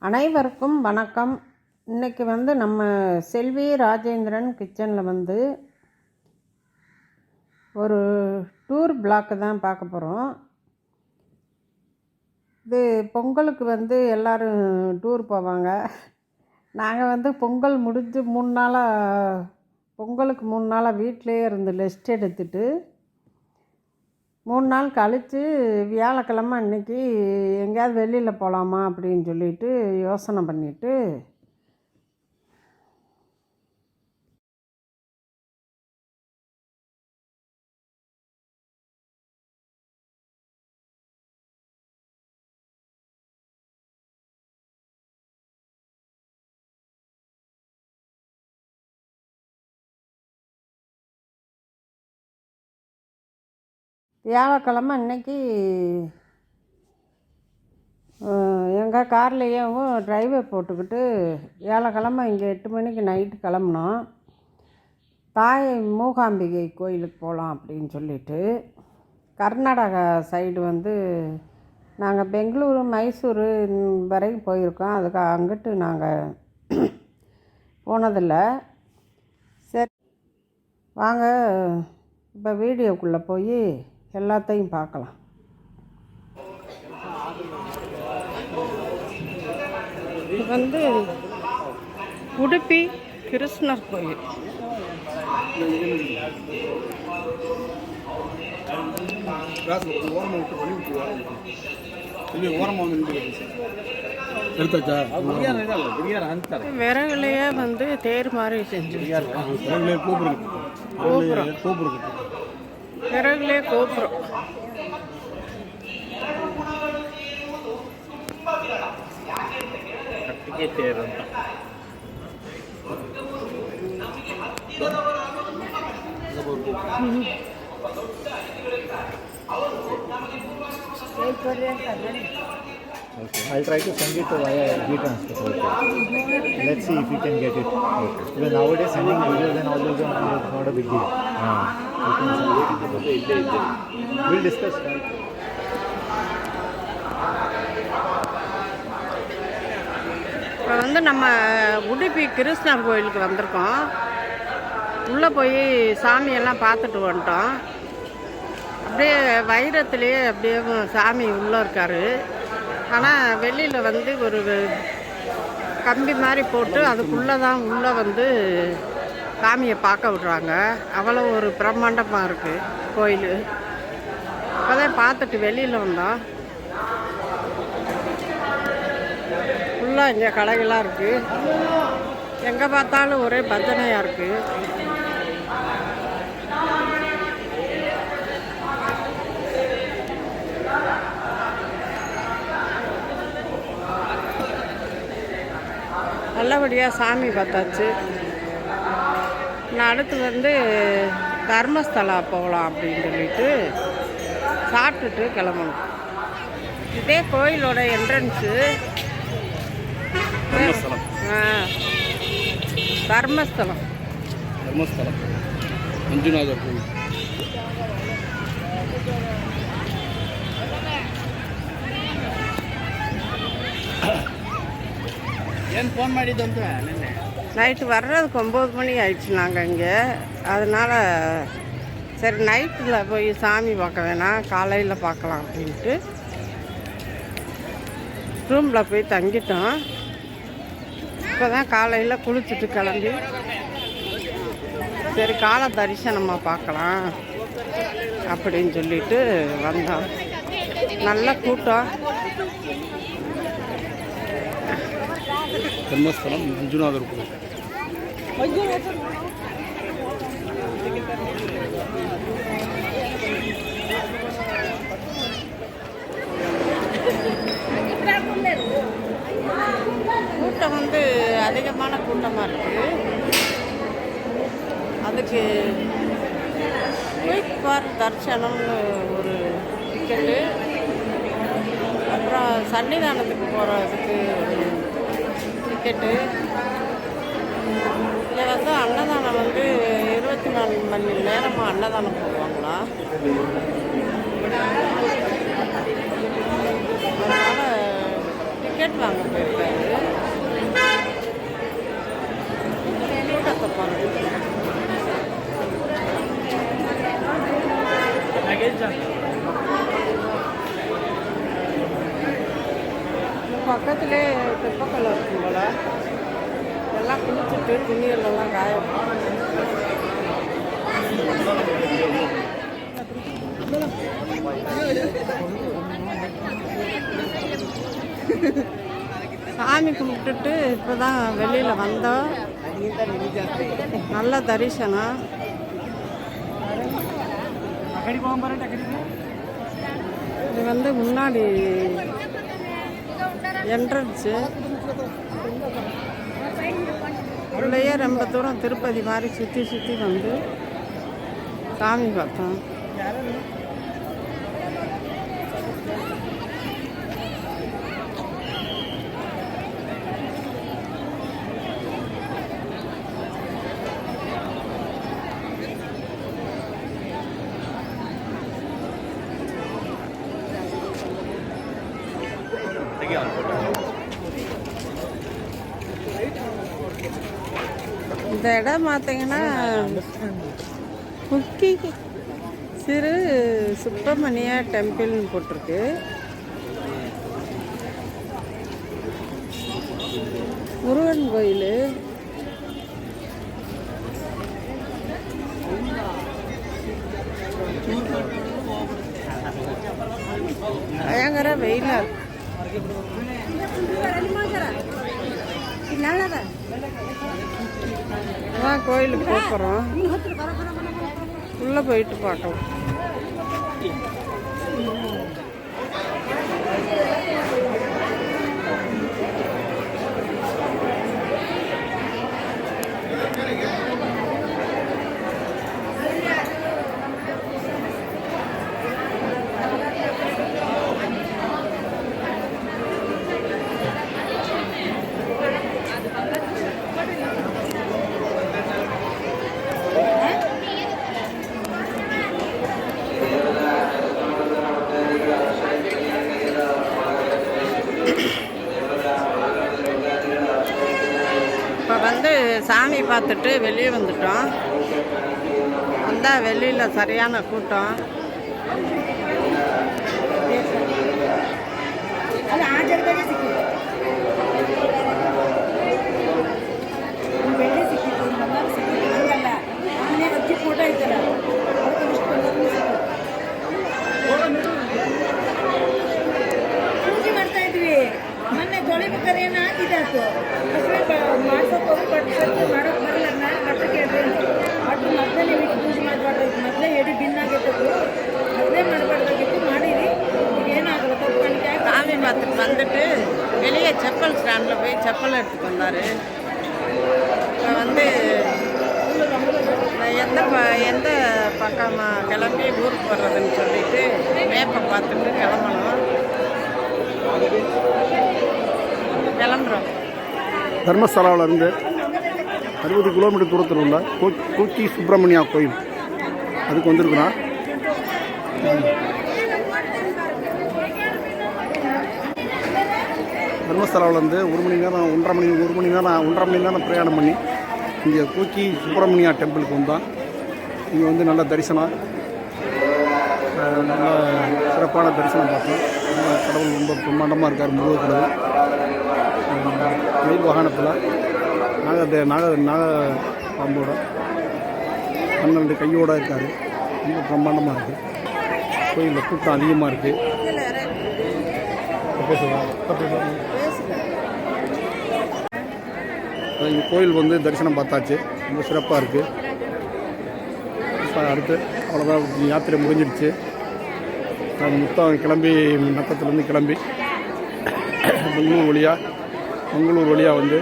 அனைவருக்கும் வணக்கம். இன்றைக்கி நம்ம செல்வி ராஜேந்திரன் கிச்சனில் ஒரு டூர் பிளாக்கு தான் பார்க்க போகிறோம். இது பொங்கலுக்கு எல்லோரும் டூர் போவாங்க. நாங்கள் பொங்கல் முடிஞ்சு 3 நாளாக பொங்கலுக்கு 3 நாளாக வீட்டிலே இருந்து ரெஸ்ட் எடுத்துட்டு 3 நாள் கழித்து வியாழக்கிழமை அன்றைக்கி எங்கேயாவது வெளியில் போகலாமா அப்படின்னு சொல்லிட்டு யோசனை பண்ணிவிட்டு வியாழக்கிழமை அன்னைக்கு எங்கள் கார்லேயும் டிரைவர் போட்டுக்கிட்டு வியாழக்கிழமை இங்கே 8 மணிக்கு நைட்டு கிளம்புனோம். தாய் மூகாம்பிகை கோயிலுக்கு போகலாம் அப்படின்னு சொல்லிட்டு கர்நாடகா சைடு நாங்கள் பெங்களூரு மைசூரு வரைக்கும் போயிருக்கோம். அதுக்கு அங்கிட்டு நாங்கள் போனதில்லை. சரி வாங்க இப்போ வீடியோக்குள்ளே போய் எல்லாத்தையும் பார்க்கலாம். இது உடுப்பி கிருஷ்ணர் கோயில். விறகுலையே தேர் மாதிரி செஞ்சு கோபுரம் விறகுலே கோபுரம். தேர் Okay, I'll try to send it via e-transfer. Okay. Let's see if we can get it. Okay. Because nowadays sending videos and all those is not a big deal. We'll discuss that. இப்போ நம்ம உடுப்பி கிருஷ்ணர் கோயிலுக்கு வந்திருக்கோம். உள்ளே போய் சாமியெல்லாம் பார்த்துட்டு வந்துட்டோம். அப்படியே வைரத்துலேயே அப்படியே சாமி உள்ளே இருக்கார். ஆனால் வெளியில் ஒரு கம்பி மாதிரி போட்டு அதுக்குள்ளே தான் உள்ளே சாமியை பார்க்க விட்றாங்க. அவ்வளோ ஒரு பிரம்மாண்டமாக இருக்குது கோயில். இப்போ தான் பார்த்துட்டு வெளியில் வந்தோம். ஃபுல்லாக இங்கே கடைகளாக இருக்குது. எங்கே பார்த்தாலும் ஒரே பஜனையாக இருக்குது. நல்லபடியாக சாமி பார்த்தாச்சு. நான் அடுத்து தர்மஸ்தலா போகலாம் அப்படின்னு சொல்லிட்டு சாப்பிட்டுட்டு கிளம்பணும். இதே கோயிலோட என்ட்ரன்ஸு. தர்மஸ்தலம் ಮಂಜುನಾಥ ಕೋವಿಲ್. ಏನು ಫೋನ್ ಮಾಡಿದ್ದಂತ ನಿನ್ನೆ நைட்டு வர்றதுக்கு 9 மணி ஆயிடுச்சு. நாங்கள் இங்கே அதனால் சரி நைட்டில் போய் சாமி பார்க்க வேணாம், காலையில் பார்க்கலாம் அப்படின்ட்டு ரூமில் போய் தங்கிட்டோம். இப்போ தான் காலையில் குளிச்சுட்டு கிளம்பி சரி கால தரிசனமாக பார்க்கலாம் அப்படின்னு சொல்லிட்டு வந்தோம். நல்ல கூட்டம். ಧರ್ಮಸ್ಥಳ ಮಂಜುನಾಥ ಕೋವಿಲ್. கூட்டம் அதிகமான கூட்டமாக இருக்குது. அதுக்கு குயிக் ஃபார் தர்சனம்னு ஒரு டிக்கெட்டு, அப்புறம் சன்னிதானத்துக்கு போகிறதுக்கு ஒரு டிக்கெட்டு. இதில் அன்னதானம் 24 மணி நேரமாக அன்னதானம் போடுவாங்களா. அதனால் டிக்கெட் வாங்க போயிருக்காரு. பக்கத்துலேயே தெப்பக்குளம் இருக்கும் போல். எல்லாம் குளிச்சுட்டு துணிகளெல்லாம் காய சாமி கும்பிட்டுட்டு இப்போ தான் வெளியில் வந்தோம். நல்ல தரிசனம். இது வந்து முன்னாடி என்ட்ரன்ஸு. உள்ளேயே ரொம்ப தூரம் திருப்பதி மாதிரி சுற்றி சுற்றி வந்து சாமி பார்த்தோம். இந்த இடம் பார்த்தீங்கன்னா குக்கி சிறு சுப்பிரமணிய டெம்பிள்னு போட்டிருக்கு. முருகன் கோயில். பயங்கர வெயிலா இருக்கு. கோயிலுக்கு போகிறோம். உள்ளே போயிட்டு பார்க்கலாம். இப்போ வந்து சாமி பார்த்துட்டு வெளியே வந்துட்டோம். வந்தால் வெளியில் சரியான கூட்டம். ಪೂಜೆ ಮಾಡ್ತಾ ಇದ್ವಿ. ಮೊನ್ನೆ ತೊಳಿಬೇಕಾದ್ರೆ ಏನು ಆಗಿದ್ದಾತು ಮಾಡ್ಸೋಕೆ ಹೋಗಿ ಬಟ್ಟೆ ಮಾಡೋಕೆ ಬರಲ್ಲ. ನಾನು ಬಟ್ಟೆ ಕೇಳಿದ್ರೆ ಬಟ್ ಮೊದಲೇ ಬಿಟ್ಟು ಪೂಜೆ ಮಾಡಬಾರ್ದಾಗಿತ್ತು. ಮೊದಲೇ ಎಡಿ ಭಿನ್ನಾಗಿತ್ತು. ಮೊದಲೇ ಮಾಡಬಾರ್ದಾಗಿತ್ತು. ಮಾಡಿರಿ ಈಗ ಏನಾಗಲ್ಲ. ತಪ್ಪಿಗೆ சாமி பார்த்துட்டு வந்துட்டு வெளியே செப்பல் ஸ்டாண்டில் போய் செப்பல் எடுத்துட்டு வந்தார். இப்போ வந்து எந்த பக்கமாக கிளம்பி ஊருக்கு வர்றதுன்னு சொல்லிட்டு மேப்பை பார்த்துட்டு கிளம்பணும். கிளம்புறோம். தர்மஸ்தலாவிலேருந்து 60 கிலோமீட்டர் தூரத்தில் உள்ள கூக்கி சுப்பிரமணியா கோயில் அதுக்கு வந்திருக்கிறோம். தர்மஸ்தலாவிலேருந்து 1 மணி நேரம் 1.5 மணி நேரம் பிரயாணம் பண்ணி இங்கே கூக்கி சுப்பிரமணியா டெம்பிளுக்கு வந்தோம். இங்கே வந்து நல்ல தரிசனம், நல்ல சிறப்பான தரிசனம் பார்த்தோம். கடவுள் ரொம்ப பிரம்மாண்டமாக இருக்கார். முருக கடவுள் மயில் வாகனத்தில் நாக பாம்போட 12 கையோடு இருக்கார். ரொம்ப பிரம்மாண்டமாக இருக்குது. கோயிலில் கூட்டம் அதிகமாக இருக்குது. கோயில் வந்து தரிசனம் பார்த்தாச்சு. ரொம்ப சிறப்பாக இருக்குது. அடுத்து அவ்வளோதான், யாத்திரை முடிஞ்சிடுச்சு. நாங்கள் மொத்தம் கிளம்பி நத்தத்துலேருந்து கிளம்பி மங்களூர் வழியாக வந்து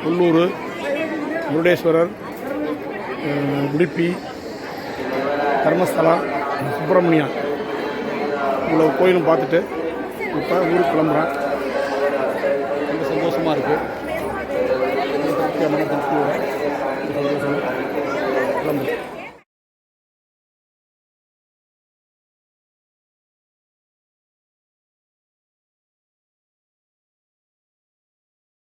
கொல்லூர், முருடேஸ்வரர், உடுப்பி, தர்மஸ்தலா, சுப்பிரமணியா இவ்வளோ கோயிலும் பார்த்துட்டு இப்போ ஊருக்கு கிளம்புறேன். ரொம்ப சந்தோஷமாக இருக்குது. திருப்தியாக